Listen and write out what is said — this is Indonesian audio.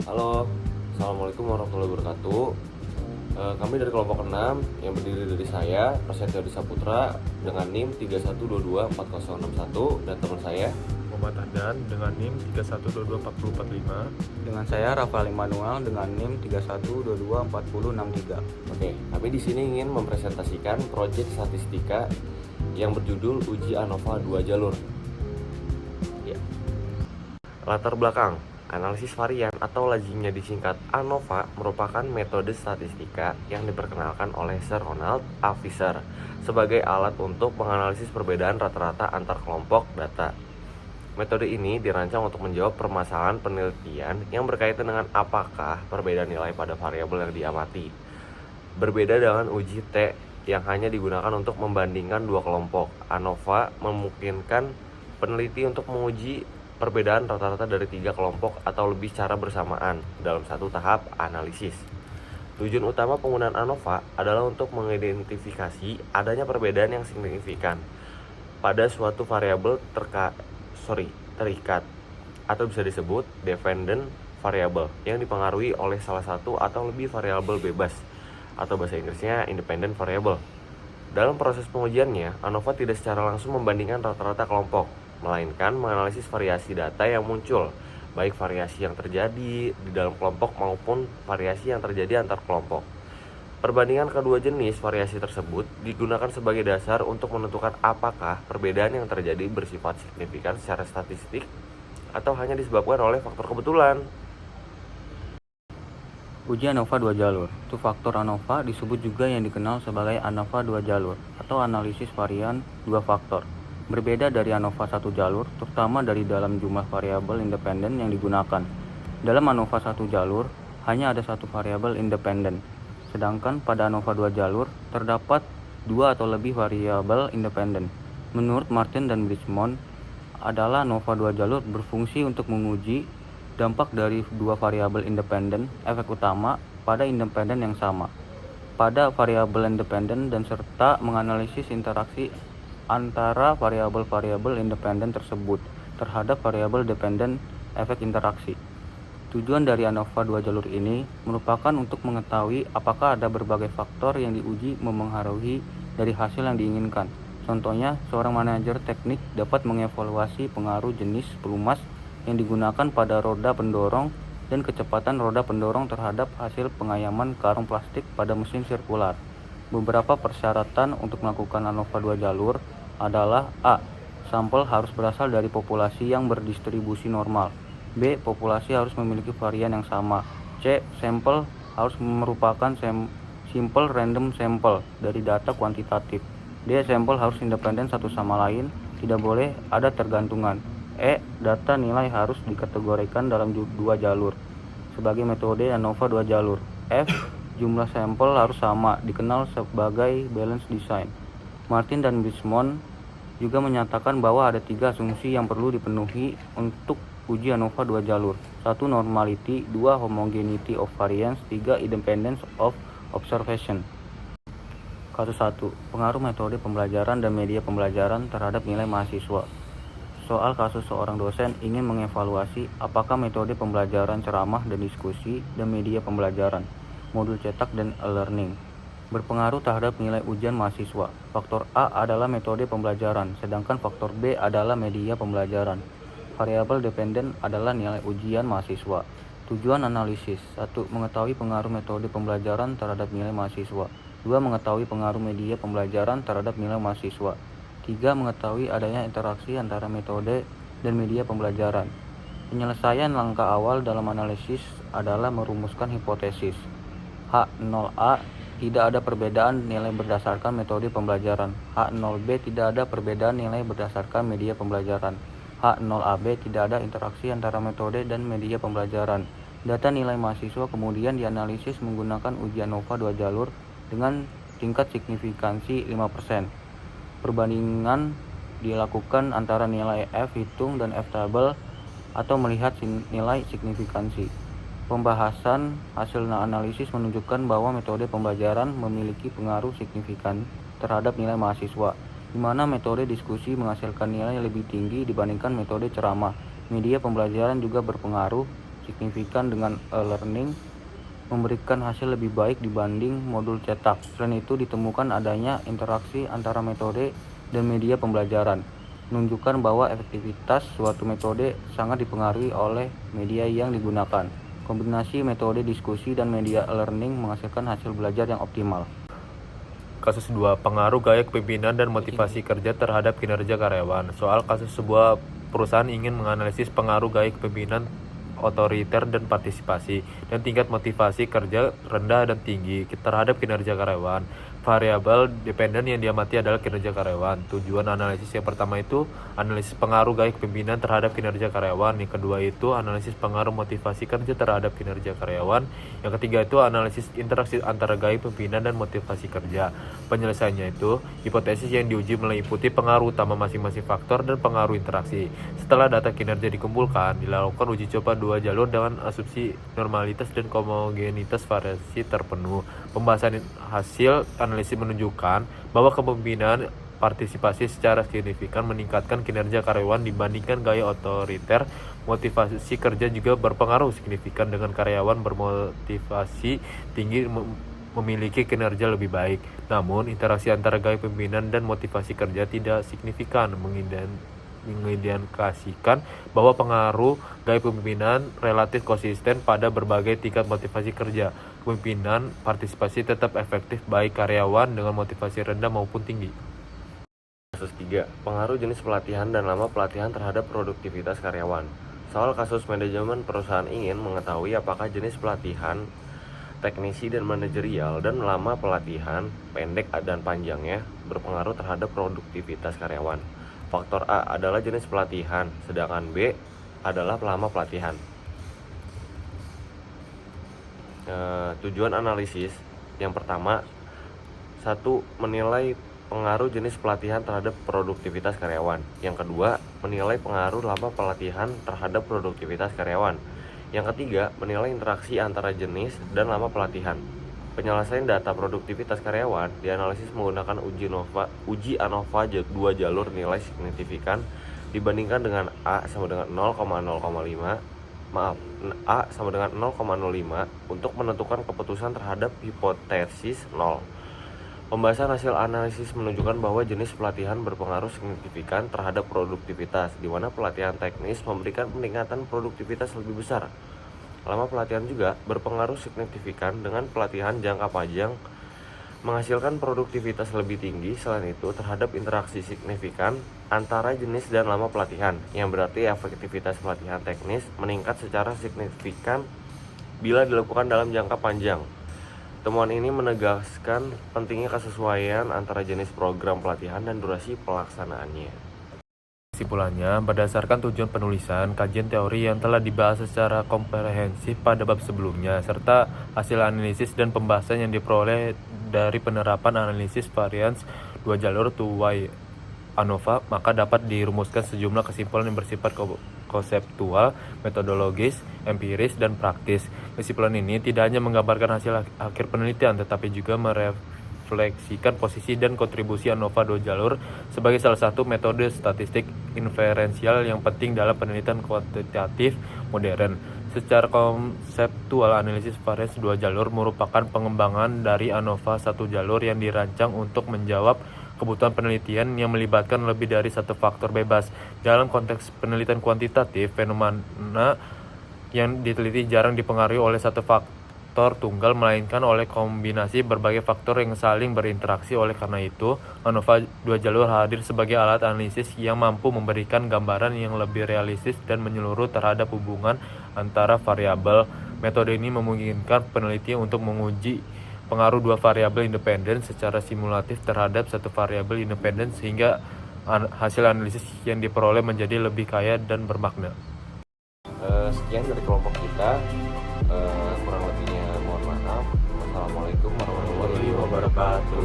Halo, Assalamualaikum warahmatullahi wabarakatuh. Kami dari kelompok 6 yang berdiri dari saya, Prasetyo Disaputra dengan NIM 31224061 dan teman saya Muhammad Ahdan dengan NIM 31224045. Dengan saya Rafael Immanuel dengan NIM 31224063. Oke, kami di sini ingin mempresentasikan proyek statistika yang berjudul Uji ANOVA 2 jalur. Ya. Latar belakang, analisis varian atau lazimnya disingkat ANOVA merupakan metode statistika yang diperkenalkan oleh Sir Ronald A. Fisher sebagai alat untuk menganalisis perbedaan rata-rata antar kelompok data. Metode ini dirancang untuk menjawab permasalahan penelitian yang berkaitan dengan apakah perbedaan nilai pada variabel yang diamati. Berbeda dengan uji T yang hanya digunakan untuk membandingkan dua kelompok, ANOVA memungkinkan peneliti untuk menguji perbedaan rata-rata dari tiga kelompok atau lebih secara bersamaan dalam satu tahap analisis. Tujuan utama penggunaan ANOVA adalah untuk mengidentifikasi adanya perbedaan yang signifikan pada suatu variabel terikat atau bisa disebut dependent variable yang dipengaruhi oleh salah satu atau lebih variabel bebas atau bahasa Inggrisnya independent variable. Dalam proses pengujiannya, ANOVA tidak secara langsung membandingkan rata-rata kelompok, melainkan menganalisis variasi data yang muncul, baik variasi yang terjadi di dalam kelompok maupun variasi yang terjadi antar kelompok. Perbandingan kedua jenis variasi tersebut digunakan sebagai dasar untuk menentukan apakah perbedaan yang terjadi bersifat signifikan secara statistik atau hanya disebabkan oleh faktor kebetulan. Uji ANOVA 2 jalur. Two-faktor ANOVA disebut juga yang dikenal sebagai ANOVA 2 jalur atau analisis varian 2 faktor. Berbeda dari ANOVA 1 jalur, terutama dari dalam jumlah variabel independen yang digunakan. Dalam ANOVA 1 jalur, hanya ada satu variabel independen. Sedangkan pada ANOVA 2 jalur, terdapat dua atau lebih variabel independen. Menurut Martin dan Bridgman, adalah ANOVA 2 jalur berfungsi untuk menguji dampak dari dua variabel independen efek utama pada independen yang sama pada variabel independen dan serta menganalisis interaksi antara variabel-variabel independen tersebut terhadap variabel dependen efek interaksi. Tujuan dari ANOVA 2 jalur ini merupakan untuk mengetahui apakah ada berbagai faktor yang diuji memengaruhi dari hasil yang diinginkan. Contohnya, seorang manajer teknik dapat mengevaluasi pengaruh jenis pelumas yang digunakan pada roda pendorong dan kecepatan roda pendorong terhadap hasil pengayaman karung plastik pada mesin sirkular. Beberapa persyaratan untuk melakukan ANOVA 2 jalur adalah A. Sampel harus berasal dari populasi yang berdistribusi normal. B. Populasi harus memiliki varian yang sama. C. Sampel harus merupakan simple random sampel dari data kuantitatif. D. Sampel harus independen satu sama lain, tidak boleh ada tergantungan. E. Data nilai harus dikategorikan dalam dua jalur sebagai metode ANOVA 2 jalur. F. Jumlah sampel harus sama, dikenal sebagai balance design. Martin dan Bridgman juga menyatakan bahwa ada tiga asumsi yang perlu dipenuhi untuk uji ANOVA 2 jalur. 1. Normality. 2. Homogeneity of variance. 3. Independence of observation. Kasus 1. Pengaruh metode pembelajaran dan media pembelajaran terhadap nilai mahasiswa. Soal kasus seorang dosen ingin mengevaluasi apakah metode pembelajaran ceramah dan diskusi dan media pembelajaran, modul cetak dan e-learning, berpengaruh terhadap nilai ujian mahasiswa. Faktor A adalah metode pembelajaran, sedangkan faktor B adalah media pembelajaran. Variabel dependen adalah nilai ujian mahasiswa. Tujuan analisis: 1. Mengetahui pengaruh metode pembelajaran terhadap nilai mahasiswa. 2. Mengetahui pengaruh media pembelajaran terhadap nilai mahasiswa. 3. Mengetahui adanya interaksi antara metode dan media pembelajaran. Penyelesaian langkah awal dalam analisis adalah merumuskan hipotesis. H0A. Tidak ada perbedaan nilai berdasarkan metode pembelajaran. H0B. Tidak ada perbedaan nilai berdasarkan media pembelajaran. H0AB. Tidak ada interaksi antara metode dan media pembelajaran. Data nilai mahasiswa kemudian dianalisis menggunakan uji ANOVA 2 jalur dengan tingkat signifikansi 5%. Perbandingan dilakukan antara nilai F hitung dan F tabel atau melihat nilai signifikansi. Pembahasan hasil analisis menunjukkan bahwa metode pembelajaran memiliki pengaruh signifikan terhadap nilai mahasiswa, di mana metode diskusi menghasilkan nilai lebih tinggi dibandingkan metode ceramah. Media pembelajaran juga berpengaruh signifikan dengan e-learning memberikan hasil lebih baik dibanding modul cetak. Selain itu ditemukan adanya interaksi antara metode dan media pembelajaran, menunjukkan bahwa efektivitas suatu metode sangat dipengaruhi oleh media yang digunakan. Kombinasi metode diskusi dan media e-learning menghasilkan hasil belajar yang optimal. Kasus 2. Pengaruh gaya kepemimpinan dan motivasi kerja terhadap kinerja karyawan. Soal kasus sebuah perusahaan ingin menganalisis pengaruh gaya kepemimpinan otoriter dan partisipasi, dan tingkat motivasi kerja rendah dan tinggi terhadap kinerja karyawan. Variabel dependen yang diamati adalah kinerja karyawan. Tujuan analisis yang pertama itu analisis pengaruh gaya kepemimpinan terhadap kinerja karyawan. Yang kedua itu analisis pengaruh motivasi kerja terhadap kinerja karyawan. Yang ketiga itu analisis interaksi antara gaya kepemimpinan dan motivasi kerja. Penyelesaiannya itu hipotesis yang diuji meliputi pengaruh utama masing-masing faktor dan pengaruh interaksi. Setelah data kinerja dikumpulkan, dilakukan uji coba 2 jalur dengan asumsi normalitas dan homogenitas variasi terpenuh. Pembahasan hasil analisis menunjukkan bahwa kepemimpinan partisipasi secara signifikan meningkatkan kinerja karyawan dibandingkan gaya otoriter. Motivasi kerja juga berpengaruh signifikan dengan karyawan bermotivasi tinggi memiliki kinerja lebih baik. Namun, interaksi antara gaya kepemimpinan dan motivasi kerja tidak signifikan, mengindikasikan bahwa pengaruh gaya kepemimpinan relatif konsisten pada berbagai tingkat motivasi kerja. Kepemimpinan partisipasi tetap efektif baik karyawan dengan motivasi rendah maupun tinggi. Kasus 3. Pengaruh jenis pelatihan dan lama pelatihan terhadap produktivitas karyawan. Soal kasus manajemen perusahaan ingin mengetahui apakah jenis pelatihan teknisi dan manajerial dan lama pelatihan pendek dan panjangnya berpengaruh terhadap produktivitas karyawan. Faktor A adalah jenis pelatihan, sedangkan B adalah lama pelatihan. Tujuan analisis yang pertama, 1. Menilai pengaruh jenis pelatihan terhadap produktivitas karyawan. Yang kedua, menilai pengaruh lama pelatihan terhadap produktivitas karyawan. Yang ketiga, menilai interaksi antara jenis dan lama pelatihan. Penyelesaian data produktivitas karyawan dianalisis menggunakan uji ANOVA 2 jalur nilai signifikan dibandingkan dengan A sama dengan 0,05 untuk menentukan keputusan terhadap hipotesis 0. Pembahasan hasil analisis menunjukkan bahwa jenis pelatihan berpengaruh signifikan terhadap produktivitas, di mana pelatihan teknis memberikan peningkatan produktivitas lebih besar. Lama pelatihan juga berpengaruh signifikan dengan pelatihan jangka panjang menghasilkan produktivitas lebih tinggi. Selain itu, terhadap interaksi signifikan antara jenis dan lama pelatihan, yang berarti efektivitas pelatihan teknis meningkat secara signifikan bila dilakukan dalam jangka panjang. Temuan ini menegaskan pentingnya kesesuaian antara jenis program pelatihan dan durasi pelaksanaannya. Kesimpulannya, berdasarkan tujuan penulisan, kajian teori yang telah dibahas secara komprehensif pada bab sebelumnya, serta hasil analisis dan pembahasan yang diperoleh dari penerapan analisis varians 2 jalur 2Y ANOVA, maka dapat dirumuskan sejumlah kesimpulan yang bersifat konseptual, metodologis, empiris, dan praktis. Kesimpulan ini tidak hanya menggambarkan hasil akhir penelitian, tetapi juga merefleksikan posisi dan kontribusi ANOVA 2 jalur sebagai salah satu metode statistik inferensial yang penting dalam penelitian kuantitatif modern. Secara konseptual, analisis varians 2 jalur merupakan pengembangan dari ANOVA 1 jalur yang dirancang untuk menjawab kebutuhan penelitian yang melibatkan lebih dari satu faktor bebas. Dalam konteks penelitian kuantitatif, fenomena yang diteliti jarang dipengaruhi oleh satu faktor tunggal, melainkan oleh kombinasi berbagai faktor yang saling berinteraksi. Oleh karena itu, ANOVA 2 jalur hadir sebagai alat analisis yang mampu memberikan gambaran yang lebih realistis dan menyeluruh terhadap hubungan antara variabel. Metode ini memungkinkan peneliti untuk menguji pengaruh 2 variabel independen secara simulatif terhadap satu variabel independen, sehingga hasil analisis yang diperoleh menjadi lebih kaya dan bermakna. Sekian dari kelompok kita, kurang lebihnya mohon maaf. Wassalamualaikum warahmatullahi wabarakatuh.